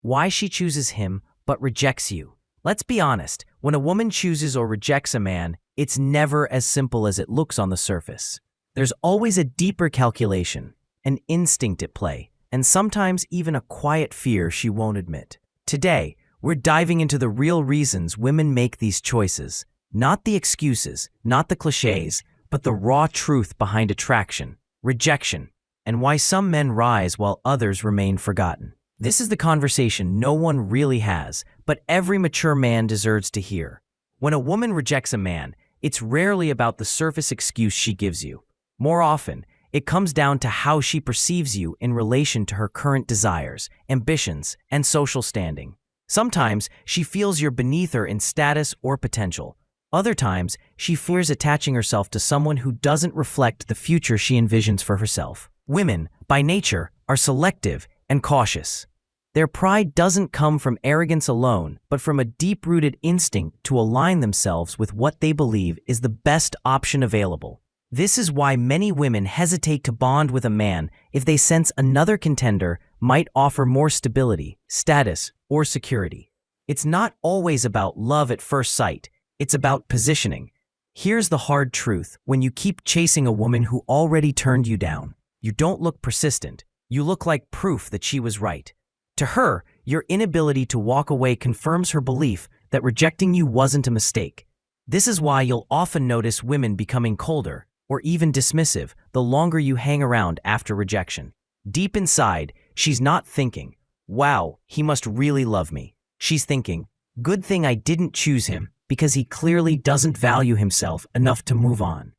why she chooses him but rejects you. Let's be honest, when a woman chooses or rejects a man, it's never as simple as it looks on the surface. There's always a deeper calculation, an instinct at play, and sometimes even a quiet fear she won't admit. Today, we're diving into the real reasons women make these choices, not the excuses, not the cliches, but the raw truth behind attraction, rejection, and why some men rise while others remain forgotten. This is the conversation no one really has, but every mature man deserves to hear. When a woman rejects a man, it's rarely about the surface excuse she gives you. More often, it comes down to how she perceives you in relation to her current desires, ambitions, and social standing. Sometimes, she feels you're beneath her in status or potential. Other times, she fears attaching herself to someone who doesn't reflect the future she envisions for herself. Women, by nature, are selective and cautious. Their pride doesn't come from arrogance alone, but from a deep-rooted instinct to align themselves with what they believe is the best option available. This is why many women hesitate to bond with a man if they sense another contender might offer more stability, status, or security. It's not always about love at first sight, it's about positioning. Here's the hard truth: when you keep chasing a woman who already turned you down, you don't look persistent. You look like proof that she was right. To her, your inability to walk away confirms her belief that rejecting you wasn't a mistake. This is why you'll often notice women becoming colder or even dismissive the longer you hang around after rejection. Deep inside, she's not thinking, "Wow, he must really love me." She's thinking, "Good thing I didn't choose him because he clearly doesn't value himself enough to move on."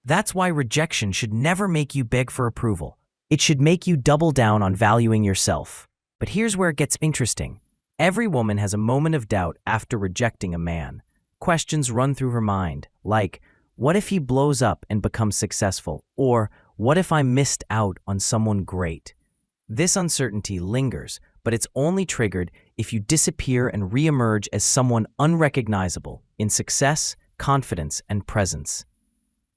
That's why rejection should never make you beg for approval. It should make you double down on valuing yourself. But here's where it gets interesting. Every woman has a moment of doubt after rejecting a man. Questions run through her mind, like, what if he blows up and becomes successful? Or, what if I missed out on someone great? This uncertainty lingers, but it's only triggered if you disappear and reemerge as someone unrecognizable in success, confidence, and presence.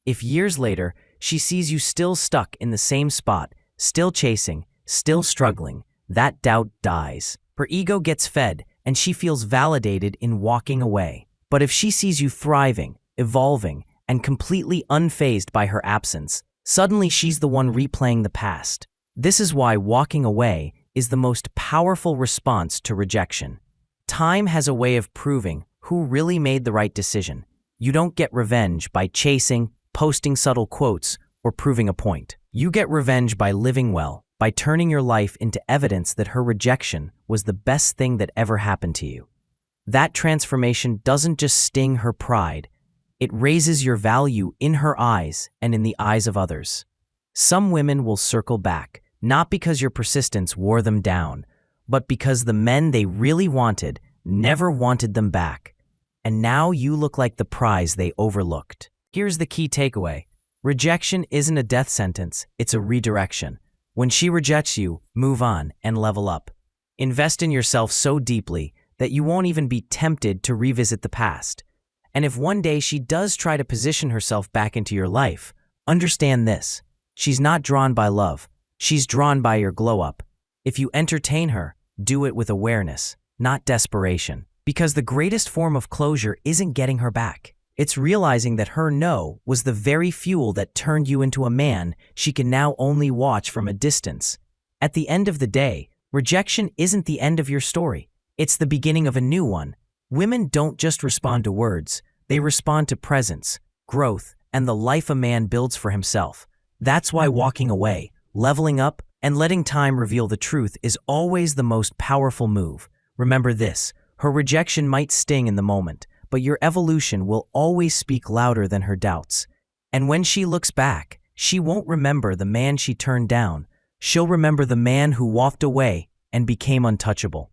If years later, she sees you still stuck in the same spot, still chasing, still struggling, that doubt dies. Her ego gets fed, and she feels validated in walking away. But if she sees you thriving, evolving, and completely unfazed by her absence, suddenly she's the one replaying the past. This is why walking away is the most powerful response to rejection. Time has a way of proving who really made the right decision. You don't get revenge by chasing, posting subtle quotes, or proving a point. You get revenge by living well, by turning your life into evidence that her rejection was the best thing that ever happened to you. That transformation doesn't just sting her pride, it raises your value in her eyes and in the eyes of others. Some women will circle back, not because your persistence wore them down, but because the men they really wanted never wanted them back. And now you look like the prize they overlooked. Here's the key takeaway. Rejection isn't a death sentence, it's a redirection. When she rejects you, move on and level up. Invest in yourself so deeply that you won't even be tempted to revisit the past. And if one day she does try to position herself back into your life, understand this: she's not drawn by love, she's drawn by your glow-up. If you entertain her, do it with awareness, not desperation. Because the greatest form of closure isn't getting her back. It's realizing that her no was the very fuel that turned you into a man she can now only watch from a distance. At the end of the day, rejection isn't the end of your story. It's the beginning of a new one. Women don't just respond to words, they respond to presence, growth, and the life a man builds for himself. That's why walking away, leveling up, and letting time reveal the truth is always the most powerful move. Remember this: her rejection might sting in the moment, but your evolution will always speak louder than her doubts. And when she looks back, she won't remember the man she turned down. She'll remember the man who walked away and became untouchable.